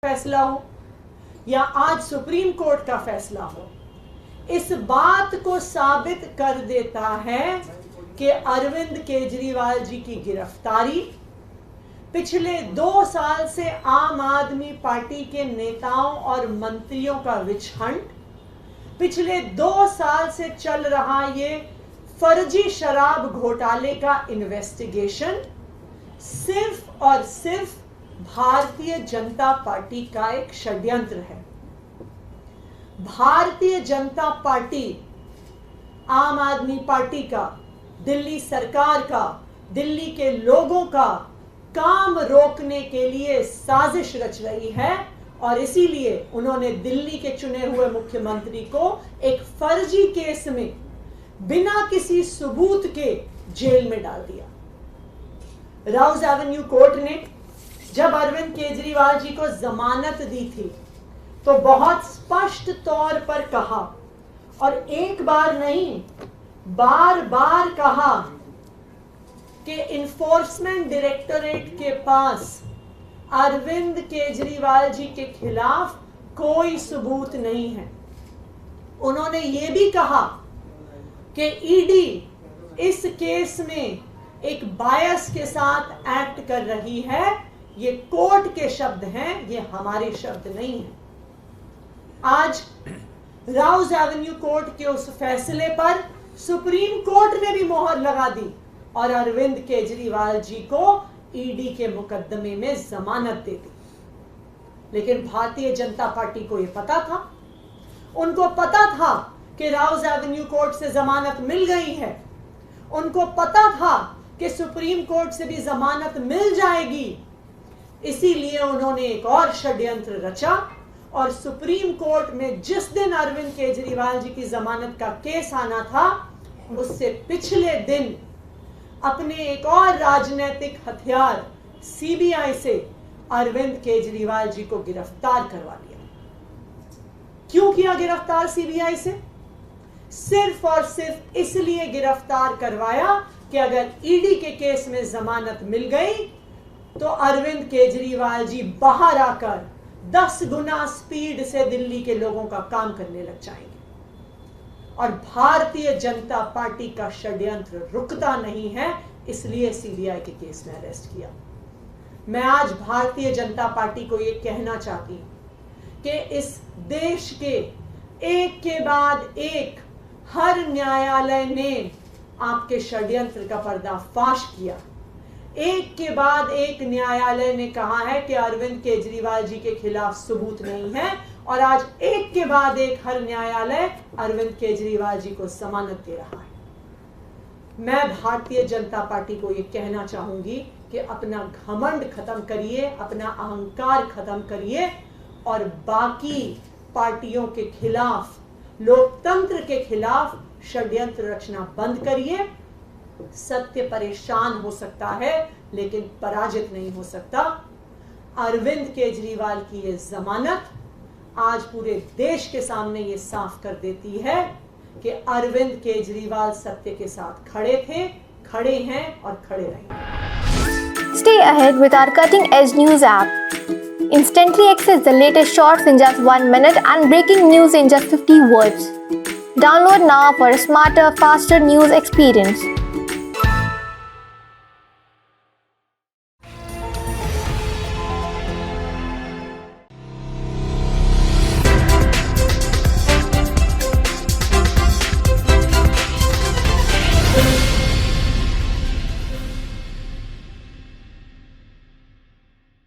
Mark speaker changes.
Speaker 1: फैसला हो या आज सुप्रीम कोर्ट का फैसला हो, इस बात को साबित कर देता है कि अरविंद केजरीवाल जी की गिरफ्तारी पिछले 2 साल से आम आदमी पार्टी के नेताओं और मंत्रियों का विच हंट, पिछले 2 साल से चल रहा ये फर्जी शराब घोटाले का इन्वेस्टिगेशन सिर्फ और सिर्फ भारतीय जनता पार्टी का एक षड्यंत्र है। भारतीय जनता पार्टी आम आदमी पार्टी का, दिल्ली सरकार का, दिल्ली के लोगों का काम रोकने के लिए साजिश रच रही है और इसीलिए उन्होंने दिल्ली के चुने हुए मुख्यमंत्री को एक फर्जी केस में बिना किसी सबूत के जेल में डाल दिया। राउज एवेन्यू कोर्ट ने जब अरविंद केजरीवाल जी को जमानत दी थी तो बहुत स्पष्ट तौर पर कहा, और एक बार नहीं बार बार कहा कि इन्फोर्समेंट डायरेक्टोरेट के पास अरविंद केजरीवाल जी के खिलाफ कोई सबूत नहीं है। उन्होंने ये भी कहा कि ईडी इस केस में एक बायस के साथ एक्ट कर रही है। ये कोर्ट के शब्द हैं, ये हमारे शब्द नहीं हैं। आज राउज एवेन्यू कोर्ट के उस फैसले पर सुप्रीम कोर्ट ने भी मोहर लगा दी और अरविंद केजरीवाल जी को ईडी के मुकदमे में जमानत दे दी। लेकिन भारतीय जनता पार्टी को यह पता था, उनको पता था कि राउज एवेन्यू कोर्ट से जमानत मिल गई है, उनको पता था कि सुप्रीम कोर्ट से भी जमानत मिल जाएगी। इसीलिए उन्होंने एक और षड्यंत्र रचा और सुप्रीम कोर्ट में जिस दिन अरविंद केजरीवाल जी की जमानत का केस आना था, उससे पिछले दिन अपने एक और राजनीतिक हथियार सीबीआई से अरविंद केजरीवाल जी को गिरफ्तार करवा लिया। क्यों किया गिरफ्तार सीबीआई से? सिर्फ और सिर्फ इसलिए गिरफ्तार करवाया कि अगर ईडी के केस में जमानत मिल गई तो अरविंद केजरीवाल जी बाहर आकर 10 गुना स्पीड से दिल्ली के लोगों का काम करने लग जाएंगे। और भारतीय जनता पार्टी का षड्यंत्र रुकता नहीं है, इसलिए सीबीआई के केस में अरेस्ट किया। मैं आज भारतीय जनता पार्टी को यह कहना चाहती हूं कि इस देश के एक के बाद एक हर न्यायालय ने आपके षड्यंत्र का पर्दाफाश किया। एक के बाद एक न्यायालय ने कहा है कि अरविंद केजरीवाल जी के खिलाफ सबूत नहीं है और आज एक के बाद एक हर न्यायालय अरविंद केजरीवाल जी को जमानत दे रहा है। मैं भारतीय जनता पार्टी को यह कहना चाहूंगी कि अपना घमंड खत्म करिए, अपना अहंकार खत्म करिए और बाकी पार्टियों के खिलाफ, लोकतंत्र के खिलाफ षड्यंत्र रचना बंद करिए। सत्य परेशान हो सकता है लेकिन पराजित नहीं हो सकता। अरविंद केजरीवाल की ये जमानत आज पूरे देश के सामने ये साफ कर देती है कि अरविंद केजरीवाल सत्य के साथ खड़े थे, खड़े हैं और खड़े रहेंगे।
Speaker 2: Stay ahead with our cutting-edge news app. Instantly access the latest shorts in just 1 minute and breaking news in just 50 words. Download now for a smarter, faster news experience.